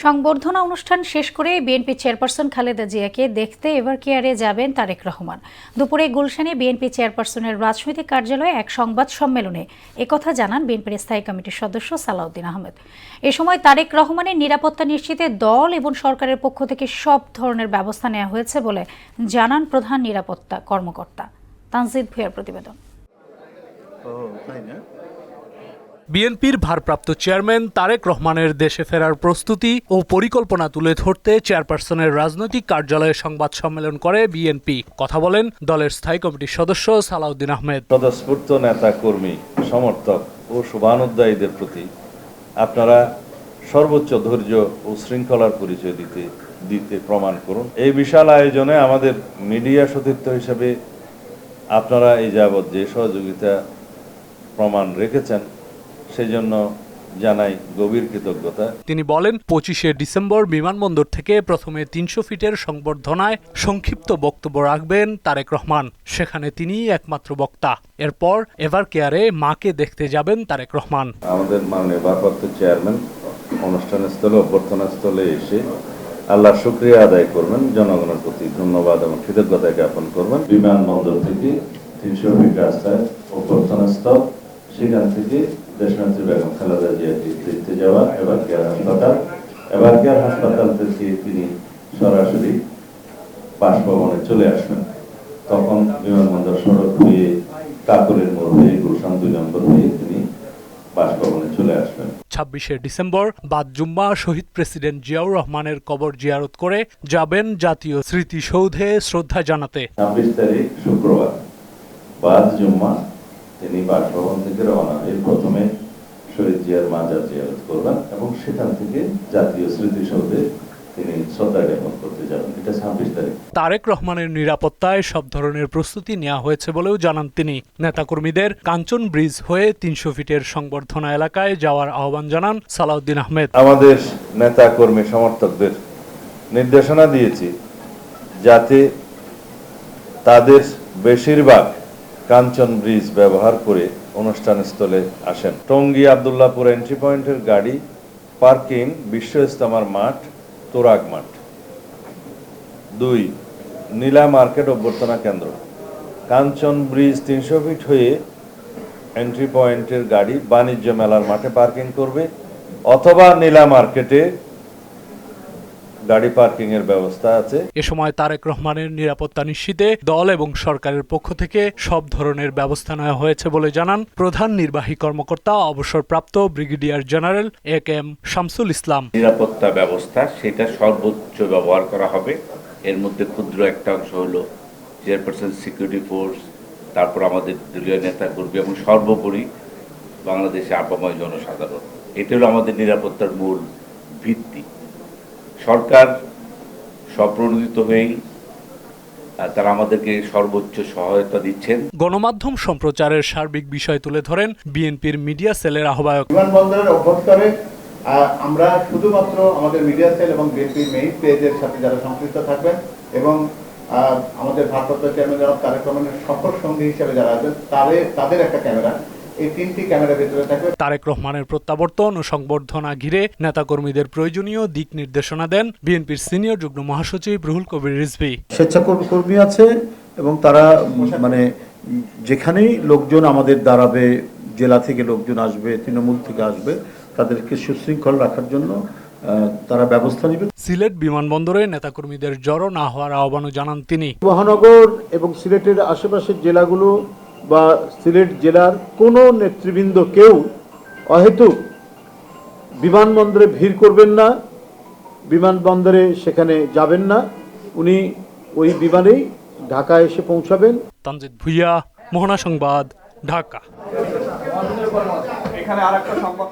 সংবর্ধনা অনুষ্ঠান শেষ করে বিএনপি চেয়ারপারসন খালেদা জিয়াকে দেখতে এভার কেয়ারে যাবেন তারেক রহমান। দুপুরে গুলশানে বিএনপি চেয়ারপারসনের রাজনৈতিক কার্যালয়ে এক সংবাদ সম্মেলনে একথা জানান বিএনপির স্থায়ী কমিটির সদস্য সালাউদ্দিন আহমেদ। এ সময় তারেক রহমানের নিরাপত্তা নিশ্চিতে দল এবং সরকারের পক্ষ থেকে সব ধরনের ব্যবস্থা নেওয়া হয়েছে বলে জানান প্রধান নিরাপত্তা কর্মকর্তা। তানজিদ ভুঁইয়ার প্রতিবেদন। বিএনপির ভারপ্রাপ্ত চেয়ারম্যান তারেক রহমানের দেশে ফেরার প্রস্তুতি ও পরিকল্পনা তুলে ধরতে চেয়ারপারসনের রাজনৈতিক কার্যালয়ে সংবাদ সম্মেলন করে বিএনপি। কথা বলেন দলের স্থায়ী কমিটির সদস্য সালাউদ্দিন আহমেদ। স্বতঃস্ফূর্ত নেতা কর্মী সমর্থক ও শুভানুধ্যায়ীদের প্রতি আপনারা সর্বোচ্চ ধৈর্য ও শৃঙ্খলার পরিচয় দিতে প্রমাণ করুন। এই বিশাল আয়োজনে আমাদের মিডিয়া সতীর্থ হিসেবে আপনারা এই যাবৎ যে সহযোগিতা প্রমাণ রেখেছেন সেজন্য জানাই গভীর কৃতজ্ঞতা। তিনি বলেন 25শে ডিসেম্বর বিমানবন্দর থেকে প্রথমে 300 ফিটের সংবর্ধনায় সংক্ষিপ্ত বক্তব্য রাখবেন তারেক রহমান। সেখানে তিনি একমাত্র বক্তা। এরপর এভার কেয়ারে মাকে দেখতে যাবেন তারেক রহমান। আমাদের মাননীয় ভারপ্রাপ্ত চেয়ারম্যান অনুষ্ঠানস্থলে অভ্যর্থনাস্থলে এসে আল্লাহর শুকরিয়া আদায় করবেন, জনগণের প্রতি ধন্যবাদ এবং কৃতজ্ঞতা জ্ঞাপন করবেন। বিমানবন্দর থেকে 300 ফিট রাস্তায় অভ্যর্থনাস্থল, সেখান থেকে দেশনেত্রী বেগম খালেদা জিয়াকে দেখতে যাওয়া এভার কেয়ার হাসপাতাল থেকে তিনি সরাসরি বাসভবনে চলে আসবেন। তখন বিমানবন্দর সড়ক হয়ে কাকরের মোড় হয়ে গুলশান 2 নম্বর হয়ে তিনি বাসভবনে চলে আসবেন। 26শে ডিসেম্বর বাদ জুম্মা শহীদ প্রেসিডেন্ট জিয়াউর রহমানের কবর জিয়ারত করে যাবেন জাতীয় স্মৃতিসৌধে শ্রদ্ধা জানাতে। 26 তারিখ শুক্রবার বাদ জুম্মা তিনি বাসভবন থেকে রওনা হয়ে প্রথমে শহীদ জিয়ার মাজার জিয়ারত করবেন এবং সেখান থেকে জাতীয় স্মৃতিসৌধে তিনি শ্রদ্ধা জ্ঞাপন করতে যাবেন। এটা 26 তারিখ। তারেক রহমানের নিরাপত্তায় সব ধরনের প্রস্তুতি নেওয়া হয়েছে বলেও জানান তিনি। নেতাকর্মীদের কাঞ্চন ব্রিজ হয়ে 300 ফিটের সংবর্ধনা এলাকায় যাওয়ার আহ্বান জানান সালাউদ্দিন আহমেদ। আমাদের নেতা কর্মী সমর্থকদের নির্দেশনা দিয়েছি যাতে তাদের বেশিরভাগ কাঞ্চন ব্রিজ ব্যবহার করে অনুষ্ঠানস্থলে আসেন। টঙ্গী আব্দুল্লাহপুর এন্ট্রি পয়েন্টের গাড়ি পার্কিং বিশ্ব ইস্তেমার মাঠ, তোরাগ মাঠ। 2 নীলা মার্কেট অভ্যর্থনা কেন্দ্র। কাঞ্চন ব্রিজ 300 ফিট হয়ে এন্ট্রি পয়েন্টের গাড়ি বাণিজ্য মেলার মাঠে পার্কিং করবে অথবা নীলা মার্কেটে গাড়ি পার্কিং এর ব্যবস্থা আছে। এ সময় তারেক রহমানের নিরাপত্তা নিশ্চিতে দল এবং সরকারের পক্ষ থেকে সব ধরনের ব্যবস্থা নেওয়া হয়েছে বলে জানান প্রধান নির্বাহী কর্মকর্তা অবসরপ্রাপ্ত brigadier general A K M. Shamsul Islam. নিরাপত্তা ব্যবস্থা সেটা সর্বোচ্চ ব্যবহার করা হবে। এর মধ্যে ক্ষুদ্র একটা অংশ হলো চেয়ারপারসন সিকিউরিটি ফোর্স, তারপর আমাদের দলীয় নেতা কর্মী এবং সর্বোপরি বাংলাদেশে আপাময় জনসাধারণ। এটা হলো আমাদের নিরাপত্তার মূল ভিত্তি। সরকার স্বপ্রণোদিত হয়েই তারা আমাদেরকে সর্বোচ্চ সহায়তা দিচ্ছেন। গণমাধ্যম সম্প্রচারের সার্বিক বিষয় তুলে ধরেন বিএনপির মিডিয়া সেলের আহ্বায়ক। বিমানবন্দরের অভ্যন্তরে আমরা শুধুমাত্র আমাদের মিডিয়া সেল এবং বিএনপির মেইন পেজের সাথে যারা সংশ্লিষ্ট থাকবেন এবং আমাদের ভারপ্রাপ্ত চেয়ারম্যান জনাব তারেক রহমানের সফর সঙ্গী হিসেবে যারা আছেন তাদের একটা ক্যামেরা, এই 3টি ক্যামেরা ভিতরে থাকবে। তারেক রহমানের প্রত্যাবর্তন ও সংবর্ধনা ঘিরে নেতাকর্মীদের প্রয়োজনীয় দিক নির্দেশনা দেন বিএনপির সিনিয়র যুগ্ম মহাসচিব রুহুল কবির রিজভী। স্বেচ্ছাকর্মী আছে এবং তারা মানে যেখানেই লোকজন আমাদের দাঁড়াবে, জেলা থেকে লোকজন আসবে, তৃণমূল থেকে আসবে, তাদেরকে সুশৃঙ্খল রাখার জন্য তারা ব্যবস্থা নেবে। সিলেট বিমানবন্দরে নেতাকর্মীদের জড়ো না হওয়ার আহ্বানও জানান তিনি। মহানগর এবং সিলেটের আশেপাশের জেলাগুলো বা সিলেট জেলার কোনো নেতৃবৃন্দ কেউ অহেতুক বিমানবন্দরে ভিড় করবেন না, বিমানবন্দরে সেখানে যাবেন না। উনি ওই বিমানেই ঢাকা এসে পৌঁছাবেন। তানজিদ ভুঁইয়া, মোহনা সংবাদ, ঢাকা। এখানে আরেকটা সংবাদ